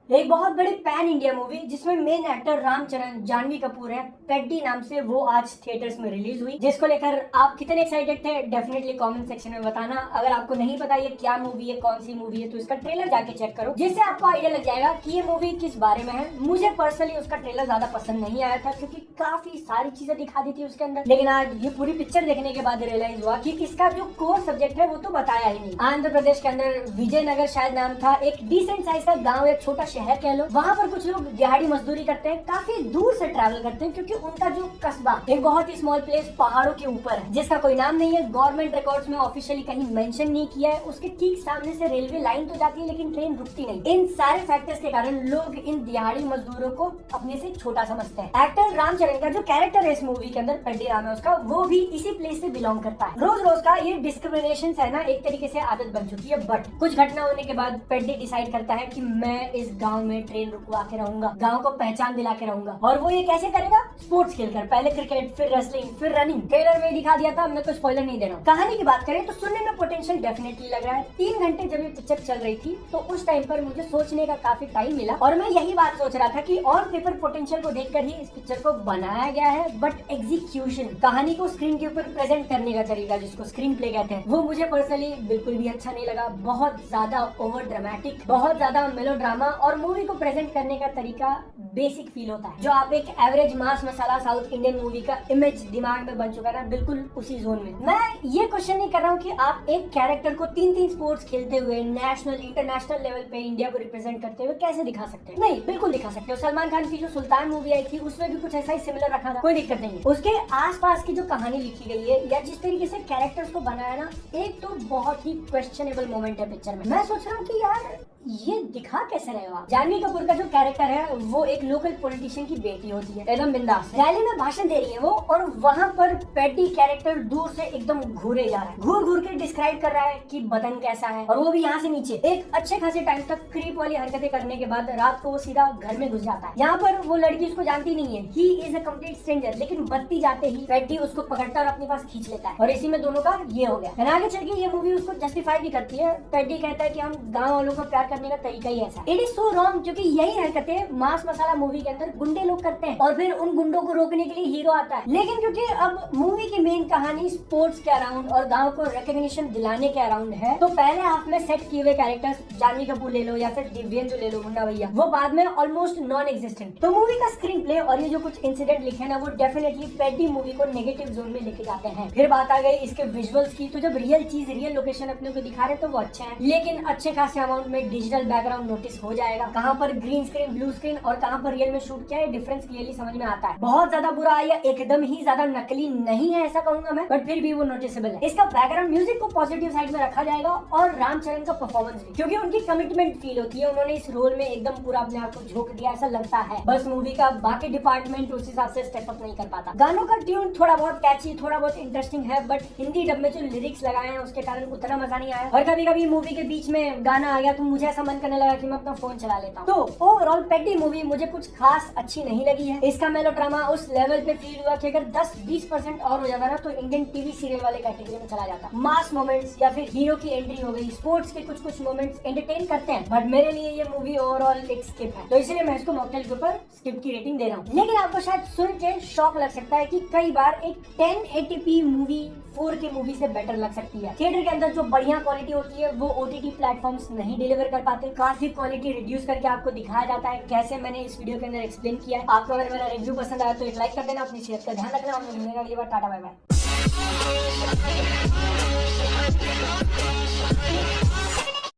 एक बहुत बड़ी पैन इंडिया मूवी जिसमें मेन एक्टर रामचरण जानवी कपूर है, पेड्डी नाम से, वो आज थिएटर्स में रिलीज हुई। जिसको लेकर आप कितने एक्साइटेड थे डेफिनेटली कमेंट सेक्शन में बताना। अगर आपको नहीं पता ये क्या मूवी है, कौन सी मूवी है, तो इसका ट्रेलर जाके चेक करो, जिससे आपको आइडिया लग जाएगा कि ये मूवी किस बारे में है। मुझे पर्सनली उसका ट्रेलर ज्यादा पसंद नहीं आया था क्योंकि काफी सारी चीजें दिखा दी थी उसके अंदर, लेकिन आज ये पूरी पिक्चर देखने के बाद रियलाइज हुआ कि इसका जो कोर सब्जेक्ट है वो तो बताया ही नहीं। आंध्र प्रदेश के अंदर विजयनगर शायद नाम था, एक डिसेंट साइज का गाँव, एक छोटा शहर कह लो। वहाँ पर कुछ लोग दिहाड़ी मजदूरी करते हैं, काफी दूर से ट्रैवल करते हैं क्योंकि उनका जो कस्बा एक बहुत ही स्मॉल प्लेस पहाड़ों के ऊपर है जिसका कोई नाम नहीं है, गवर्नमेंट रिकॉर्ड्स में ऑफिशियली कहीं मेंशन नहीं किया है। उसके ठीक सामने से रेलवे लाइन तो जाती है लेकिन ट्रेन रुकती नहीं। इन सारे फैक्टर्स के कारण लोग इन दिहाड़ी मजदूरों को अपने से छोटा समझते हैं। एक्टर रामचरण का जो कैरेक्टर है इस मूवी के अंदर, पेड्डी नाम है उसका, वो भी इसी प्लेस से बिलोंग करता है। रोज रोज का ये डिस्क्रिमिनेशन है ना, एक तरीके से आदत बन चुकी है। बट कुछ घटना होने के बाद पेड्डी डिसाइड करता है कि मैं इस गाँव में ट्रेन रुकवा के रहूंगा, गांव को पहचान दिला के रहूंगा। और वो ये कैसे करेगा? स्पोर्ट्स खेलकर। पहले क्रिकेट, फिर रेसलिंग, फिर रनिंग। ट्रेलर में दिखा दिया था, मैं कोई स्पॉइलर नहीं दे रहा हूँ। कहानी की बात करें तो सुनने में पोटेंशियल डेफिनेटली लग रहा है। 3 घंटे जब ये पिक्चर चल रही थी तो उस टाइम पर मुझे सोचने का काफी टाइम मिला और मैं यही बात सोच रहा था कि ऑन पेपर पोटेंशियल को देखकर ही इस पिक्चर को बनाया गया है, बट एग्जीक्यूशन, कहानी को स्क्रीन के ऊपर प्रेजेंट करने का तरीका, जिसको स्क्रीन प्ले कहते हैं, वो मुझे पर्सनली बिल्कुल भी अच्छा नहीं लगा। बहुत ज्यादा ओवर ड्रामेटिक, बहुत ज्यादा मेलोड्रामा, और मूवी को प्रेजेंट करने का तरीका बेसिक फील होता है। जो आप एक एवरेज मास मसाला साउथ इंडियन मूवी का इमेज दिमाग में बन चुका है ना, बिल्कुल उसी जोन में। मैं ये क्वेश्चन नहीं कर रहा हूँ कि आप एक कैरेक्टर को 3 स्पोर्ट्स खेलते हुए नेशनल इंटरनेशनल लेवल पे इंडिया को रिप्रेजेंट करते हुए कैसे दिखा सकते हैं। नहीं, बिल्कुल दिखा सकते हो। सलमान खान की जो सुल्तान मूवी आई थी उसमें भी कुछ ऐसा ही सिमिलर रखा था, कोई दिक्कत नहीं। उसके आसपास की जो कहानी लिखी गई है या जिस तरीके से कैरेक्टर्स को बनाया ना, एक तो बहुत ही क्वेश्चनेबल मोमेंट है पिक्चर में। मैं सोच रहा हूँ कि यार ये दिखा कैसे रहे हो आप। जानवी कपूर का जो कैरेक्टर है वो एक लोकल पॉलिटिशियन की बेटी होती है, एकदम बिंदास। रैली में भाषण दे रही है वो, और वहाँ पर पेड्डी कैरेक्टर दूर से एकदम घूरे जा रहा है, घूर घूर के डिस्क्राइब कर रहा है कि बदन कैसा है, और वो भी यहाँ से नीचे। एक अच्छे खासे टाइम तक क्रीप वाली हरकतें करने के बाद रात को वो सीधा घर में घुस जाता है। यहाँ पर वो लड़की उसको जानती नहीं है, he is a complete stranger, लेकिन बत्ती जाते ही पेड्डी उसको पकड़ता और अपने पास खींच लेता है, और इसी में दोनों का ये हो गया। आगे चल के ये मूवी उसको जस्टिफाई भी करती है। पेड्डी कहता है कि हम गाँव वालों को प्यार करने का तरीका ही ऐसा। इट इज सो रॉन्ग, क्योंकि यही हरकतें मास मसाला मूवी के अंदर गुंडे लोग करते हैं और फिर उन गुंडों को रोकने के लिए हीरो आता है। लेकिन क्योंकि अब मूवी की मेन कहानी स्पोर्ट्स के अराउंड और गांव को रिकॉग्निशन दिलाने के अराउंड है, तो पहले हाफ में सेट किए हुए कैरेक्टर्स, जानवी कपूर ले लो या फिर दिव्यन जो ले लो, मुन्ना भैया, वो बाद में ऑलमोस्ट नॉन एग्जिस्टेंट। तो मूवी का स्क्रीन प्ले और ये जो कुछ इंसिडेंट लिखे हैं ना, वो डेफिनेटली पेड्डी मूवी को नेगेटिव जोन में लेके जाते हैं। फिर बात आ गई इसके विजुअल्स की, तो जब रियल चीज, रियल लोकेशन अपने को दिखा रहे तो वो अच्छे हैं, लेकिन अच्छे खासे अमाउंट में डिजिटल बैकग्राउंड नोटिस हो जाएगा। कहाँ पर ग्रीन स्क्रीन, ब्लू स्क्रीन और कहाँ पर रियल में शूट किया है, डिफरेंस क्लियरली समझ में आता है। बहुत ज्यादा बुरा या एकदम ही ज्यादा नकली नहीं है ऐसा कहूंगा मैं, बट फिर भी वो नोटिसेबल है। इसका बैकग्राउंड म्यूजिक को पॉजिटिव साइड में रखा जाएगा, और रामचरण का परफॉर्मेंस भी, क्योंकि उनकी कमिटमेंट फील होती है। उन्होंने इस रोल में एकदम पूरा अपने आप को झोंक दिया ऐसा लगता है। बस मूवी का बाकी डिपार्टमेंट उस हिसाब से स्टेप अप नहीं कर पाता। गानों का ट्यून थोड़ा बहुत कैची, थोड़ा बहुत इंटरेस्टिंग है, बट हिंदी डब में जो लिरिक्स लगाए हैं उसके कारण उतना मजा नहीं आया। और कभी कभी मूवी के बीच में गाना आ गया तो मुझे ऐसा मन करने लगा कि मैं अपना फोन चला लेता हूँ। तो ओवरऑल पेड्डी मूवी मुझे कुछ खास अच्छी नहीं लगी है। इसका मेलोड्रामा उस लेवल पे फील हुआ कि अगर 10-20% और हो जाता ना तो इंडियन टीवी सीरियल वाले कैटेगरी में चला जाता। मास मोमेंट्स या फिर हीरो की एंट्री हो गई, स्पोर्ट्स के कुछ मोमेंट्स एंटरटेन करते हैं, बट मेरे लिए ये मूवी ओवरऑल एक स्किप है, तो इसलिए मैं इसको मॉकटेल के ऊपर स्किप की रेटिंग दे रहा हूँ। लेकिन आपको शायद सुन के शॉक लग सकता है कि कई बार एक 1080p मूवी 4K मूवी से बेटर लग सकती है। थिएटर के अंदर जो बढ़िया क्वालिटी होती है वो OTT प्लेटफॉर्म्स नहीं डिलीवर कर पाते। काफी क्वालिटी रिड्यूस करके आपको दिखाया जाता है, कैसे मैंने इस वीडियो के अंदर एक्सप्लेन किया है। आपको अगर मेरा रिव्यू पसंद आया तो एक लाइक कर देना, अपनी सेहत का ध्यान रखना। Tata bye bye.